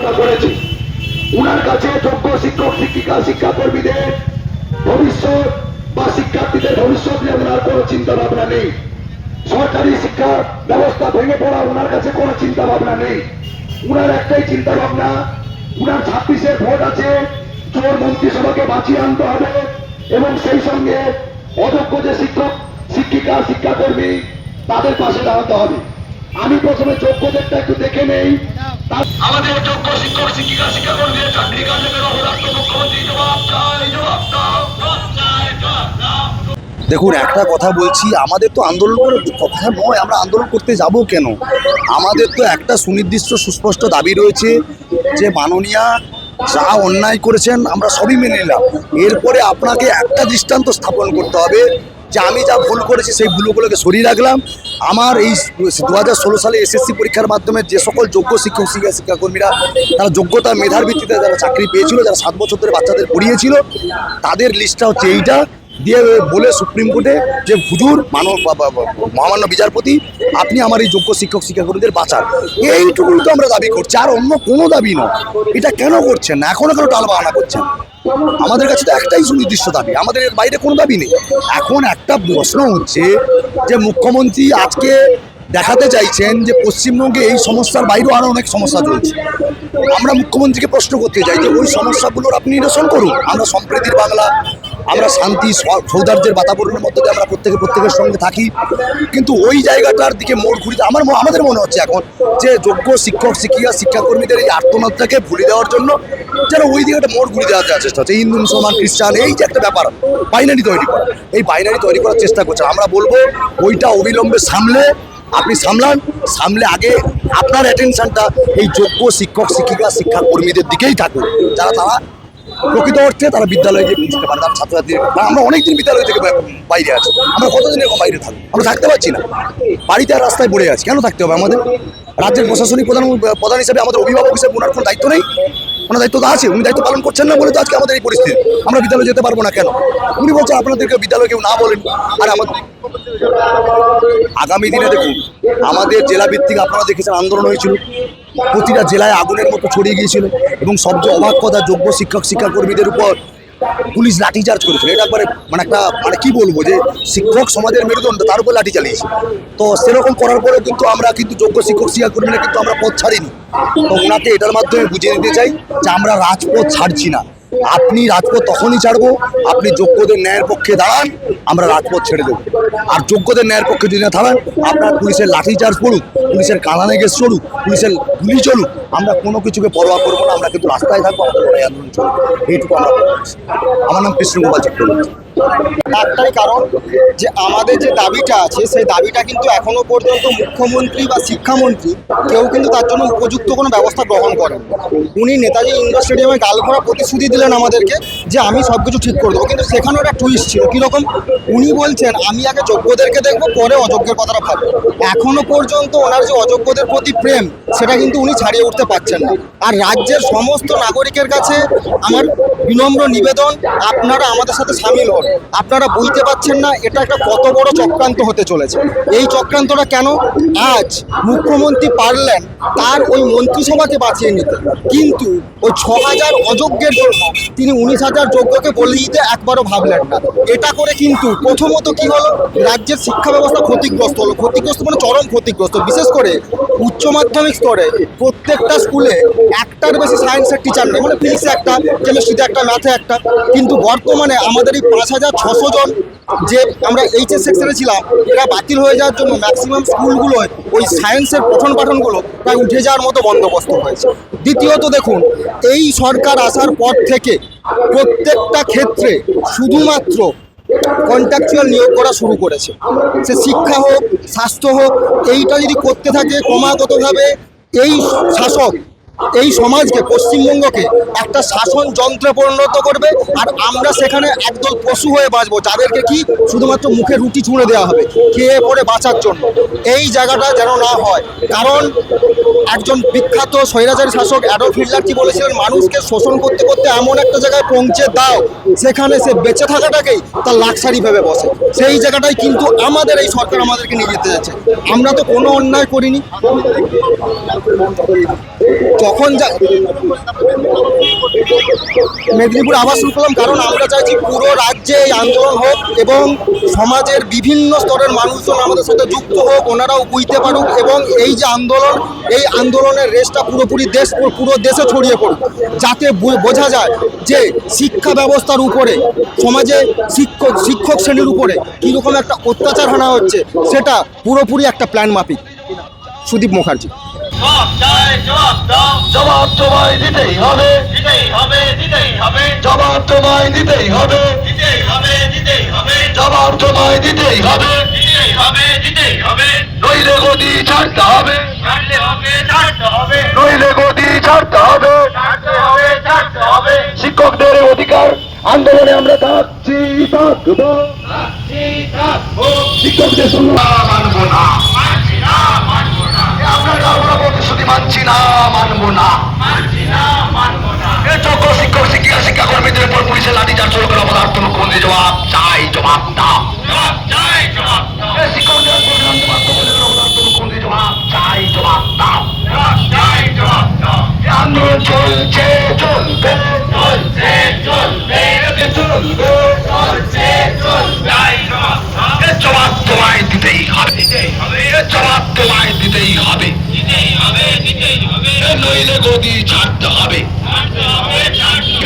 পরিচালনা করেছি। উনার কাছে যোগ্য শিক্ষক শিক্ষিকা শিক্ষাকর্মীদের ভবিষ্যৎ বা শিক্ষার্থীদের ভবিষ্যৎ নিয়ে ওনার কোনো চিন্তা ভাবনা নেই। সরকারি শিক্ষা ব্যবস্থা ভেঙে পড়া ওনার কাছে কোনো চিন্তা ভাবনা নেই। উনার একটাই চিন্তা ভাবনা, উনার 26-এর ভোট আছে, চোর মন্ত্রিসভাকে বাঁচিয়ে আনতে হবে এবং সেই সঙ্গে অযোগ্য যে শিক্ষক শিক্ষিকা শিক্ষাকর্মী তাদের পাশে দাঁড়াতে হবে। আমি প্রথমে যোগ্যদেরটা একটু দেখে নেই। আমাদের যোগ্য শিক্ষক শিক্ষিকা শিক্ষাকর্মীদের চাকরি কার্যক্রমে অবদান মুখ্যমন্ত্রী জবাব চাই, জবাব দাও, জবাব চাই, জবাব দাও। দেখুন, একটা কথা বলছি, আমাদের তো আন্দোলন করার কথা নয়, আমরা আন্দোলন করতে যাব কেন? আমাদের তো একটা সুনির্দিষ্ট সুস্পষ্ট দাবি রয়েছে যে মাননীয়া যা অন্যায় করেছেন আমরা সবই মেনে নিলাম, এরপরে আপনাকে একটা দৃষ্টান্ত স্থাপন করতে হবে যে আমি যা ভুল করেছি সেই ভুলগুলোকে সরিয়ে রাখলাম। আমার এই 2016 সালে এসএসসি পরীক্ষার মাধ্যমে যে সকল যোগ্য শিক্ষক শিক্ষাকর্মীরা তারা যোগ্যতা মেধার ভিত্তিতে যারা চাকরি পেয়েছিল, যারা 7 বছর ধরে বাচ্চাদের পড়িয়েছিল, তাদের লিস্টটা হচ্ছে এইটা দিয়ে বলে সুপ্রিম কোর্টে যে হুজুর মহামান্য বিচারপতি আপনি আমার এই যোগ্য শিক্ষক শিক্ষাকর্মীদের বাঁচান, এইটুকুই তো আমরা দাবি করছি, আর অন্য কোনো দাবি নয়। এটা কেন করছেন না? এখনো কেন টালবাহানা করছেন? আমাদের কাছে তো একটাই সুনির্দিষ্ট দাবি, আমাদের এর বাইরে কোনো দাবি নেই। এখন একটা প্রশ্ন হচ্ছে যে মুখ্যমন্ত্রী আজকে দেখাতে চাইছেন যে পশ্চিমবঙ্গে এই সমস্যার বাইরেও আরও অনেক সমস্যা চলছে। আমরা মুখ্যমন্ত্রীকে প্রশ্ন করতে চাই যে ওই সমস্যাগুলোর আপনি নিরসন করুন। আমরা সম্প্রীতির বাংলা, আমরা শান্তি সৌহার্দ্যের বাতাবরণের মধ্যে দিয়ে আমরা প্রত্যেকের সঙ্গে থাকি, কিন্তু ওই জায়গাটার দিকে মোড় ঘুরিয়ে আমাদের মনে হচ্ছে এখন যে যোগ্য শিক্ষক শিক্ষিকা শিক্ষাকর্মীদের এই আর্তনাদটাকে ভুলে দেওয়ার জন্য যেন ওই দিকে একটা মোড় ঘুরিয়ে দেওয়ার চেষ্টা হচ্ছে। হিন্দু মুসলমান খ্রিস্টান এই যে একটা ব্যাপার বাইনারি তৈরি করা, এই বাইনারি তৈরি করার চেষ্টা করছে। আমরা বলবো ওইটা অবিলম্বে আপনি সামলে আগে আপনার অ্যাটেনশনটা এই যোগ্য শিক্ষক শিক্ষিকা শিক্ষাকর্মীদের দিকেই থাকুক, তারা প্রকৃত অর্থে তারা বিদ্যালয়ে গিয়ে বুঝতে পারে, তার ছাত্রছাত্রী। আমরা অনেকদিন বিদ্যালয় থেকে বাইরে আছি, আমরা কতদিন এরকম বাইরে থাকবো? আমরা থাকতে পারছি না, বাড়িতে আর রাস্তায় পড়ে আছি। কেন থাকতে হবে আমাদের? রাজ্যের প্রশাসনিক প্রধান হিসেবে আমাদের অভিভাবক হিসেবে ওনার কোনো দায়িত্ব নেই? ওনার দায়িত্ব তো আছে, উনি দায়িত্ব পালন করছেন না বলে তো আজকে আমাদের এই পরিস্থিতি। আমরা বিদ্যালয়ে যেতে পারবো না কেন? উনি বলছেন আপনাদেরকে বিদ্যালয়ে কেউ না বলেন। আর আমাদের আগামী দিনে দেখুন, আমাদের জেলা ভিত্তিক আপনারা দেখেছেন আন্দোলন হয়েছিল, প্রতিটা জেলায় আগুনের মতো ছড়িয়ে গিয়েছিল এবং সবচেয়ে অবাক কথা, যোগ্য শিক্ষক শিক্ষাকর্মীদের উপর পুলিশ লাঠিচার্জ করেছিল। এটা একবারে কি বলবো, যে শিক্ষক সমাজের মেরুদণ্ড, তার উপর লাঠি চালিয়েছে। তো সেরকম করার পরেও কিন্তু আমরা যোগ্য শিক্ষক শিক্ষাকর্মীরা কিন্তু আমরা পথ ছাড়িনি। তো ওনাকে এটার মাধ্যমে বুঝিয়ে দিতে চাই যে আমরা রাজপথ ছাড়ছি না। আপনি রাজপথ তখনই ছাড়বো আপনি যোগ্যদের ন্যায়ের পক্ষে দাঁড়ান, আমরা রাজপথ ছেড়ে দেবো। আর যোগ্যদের ন্যায়ের পক্ষে যদি না দাঁড়ান, আপনার পুলিশের লাঠিচার্জ পড়ুক, পুলিশের কালানে গ্যাস চলুক, পুলিশের গুলি চলুক, আমরা কোনো কিছুকে পরোয়া করবো না। আমরা কিন্তু রাস্তায় থাকবো, আমাদের লড়াই আন্দোলন চলবে, এইটুকু আমরা বলছি। আমার নাম কৃষ্ণগোপাল চক্রবর্তী। একটাই কারণ যে আমাদের যে দাবিটা আছে সেই দাবিটা কিন্তু এখনো পর্যন্ত মুখ্যমন্ত্রী বা শিক্ষামন্ত্রী কেউ কিন্তু তার জন্য উপযুক্ত কোনো ব্যবস্থা গ্রহণ করেন। উনি নেতাজি ইন্ডোর স্টেডিয়ামে গালভরা প্রতিশ্রুতি দিলেন আমাদেরকে যে আমি সব কিছু ঠিক করে দেবো, কিন্তু সেখানেও একটা টুইস্ট ছিল। কীরকম? উনি বলছেন আমি আগে যোগ্যদেরকে দেখবো, পরে অযোগ্যের কথাটা ভাববো। এখনো পর্যন্ত ওনার যে অযোগ্যদের প্রতি প্রেম সেটা কিন্তু উনি ছাড়িয়ে উঠতে পারছেন না। আর রাজ্যের সমস্ত নাগরিকের কাছে আমার বিনম্র নিবেদন, আপনারা আমাদের সাথে সামিল হন। আপনারা বুঝতে পারছেন না এটা একটা কত বড় চক্রান্ত হতে চলেছে। এই চক্রান্তটা কেন? আজ মুখ্যমন্ত্রী পারলেন তার ওই মন্ত্রিসভাকে বাঁচিয়ে নিতে, কিন্তু ওই 6000 অযোগ্যের জন্য তিনি 19,000 যোগ্যকে বলে দিতে একবারও ভাবলেন না। এটা করে কিন্তু প্রথমত কি হলো, রাজ্যের শিক্ষা ব্যবস্থা ক্ষতিগ্রস্ত হলো। ক্ষতিগ্রস্ত মানে চরম ক্ষতিগ্রস্ত। বিশেষ করে উচ্চ মাধ্যমিক স্তরে প্রত্যেকটা স্কুলে একটার বেশি সায়েন্সের টিচার নেই, মানে ফিজিক্সে একটা, কেমিস্ট্রিতে একটা, ম্যাথে একটা। কিন্তু বর্তমানে আমাদের এই 5,600 জন যে আমরা এইচএস সেকশনে ছিলাম, এরা বাতিল হয়ে যাওয়ার জন্য ম্যাক্সিমাম স্কুলগুলোয় ওই সায়েন্সের পঠন পাঠনগুলো প্রায় উঠে যাওয়ার মতো বন্দোবস্ত হয়েছে। দ্বিতীয়ত দেখুন, এই সরকার আসার পর থেকে প্রত্যেকটা ক্ষেত্রে শুধুমাত্র কন্ট্রাকচুয়াল নিয়োগ করা শুরু করেছে। সে শিক্ষা হোক, স্বাস্থ্য হোক, এইটা যদি করতে থাকে ক্রমাগতভাবে এই শাসক এই সমাজকে, পশ্চিমবঙ্গকে একটা শাসন যন্ত্রে পরিণত করবে। আর আমরা সেখানে একদল পশু হয়ে বাঁচবো, যাদেরকে কি শুধুমাত্র মুখে রুটি ছুঁড়ে দেওয়া হবে খেয়ে পড়ে বাঁচার জন্য। এই জায়গাটা যেন না হয়, কারণ একজন বিখ্যাত স্বৈরাচারী শাসক অ্যাডলফ হিটলার কি বলেছিলেন, মানুষকে শোষণ করতে করতে এমন একটা জায়গায় পৌঁছে দাও সেখানে সে বেঁচে থাকাটাকেই তার লাক্সারি ভেবে বসে। সেই জায়গাটাই কিন্তু আমাদের এই সরকার আমাদেরকে নিয়ে যেতে যাচ্ছে। আমরা তো কোনো অন্যায় করিনি। তখন যা মেদিনীপুরে আবার শুরু করলাম, কারণ আমরা চাইছি পুরো রাজ্যে এই আন্দোলন হোক এবং সমাজের বিভিন্ন স্তরের মানুষজন আমাদের সাথে যুক্ত হোক, ওনারাও বুঝতে পারুক এবং এই যে আন্দোলন, এই আন্দোলনের রেসটা পুরো দেশে ছড়িয়ে পড়ুক, যাতে বোঝা যায় যে শিক্ষা ব্যবস্থার উপরে, সমাজে শিক্ষক শ্রেণীর উপরে কীরকম একটা অত্যাচার হানা হচ্ছে, সেটা পুরোপুরি একটা প্ল্যান মাফিক। সুদীপ মুখার্জি। জবাব তোমায় দিতেই হবে, জবাব তোমায় দিতেই হবে, জবাব তোমায় দিতেই হবে, নইলে গদি ছাড়তে হবে, নইলে গদি ছাড়তে হবে। শিক্ষকদের অধিকার আন্দোলনে আমরা থাকছি, থাকবো, শিক্ষকদের মানবো না, আমরা প্রতিশ্রুতি মানছি না, মানবো না। যোগ্য শিক্ষক শিক্ষিকা শিক্ষাকর্মীদের উপর পুলিশের লাঠিচার্জ শুরু করা পদার্থ মুখ্যমন্ত্রী জবাব চাই, জবাব দাও। শিক্ষকদের উপর পদার্থ মুখ্যমন্ত্রী জবাব চাই, জবাব দাও। আন্দোলন চলছে, চলবে, চলবে, জবাব তোমায় দিতেই হবে, জবাব তোমায় দিতেই হবে, নইলে গদি ছাড়তে হবে।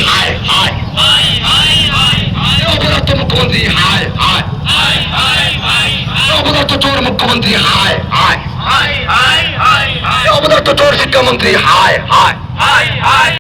হায় হায় অপদার্থ মুখ্যমন্ত্রী, হায় হায় অপদার্থ চোর মুখ্যমন্ত্রী, হায় হায় অপদার্থ চোর শিক্ষামন্ত্রী, হায় হায়।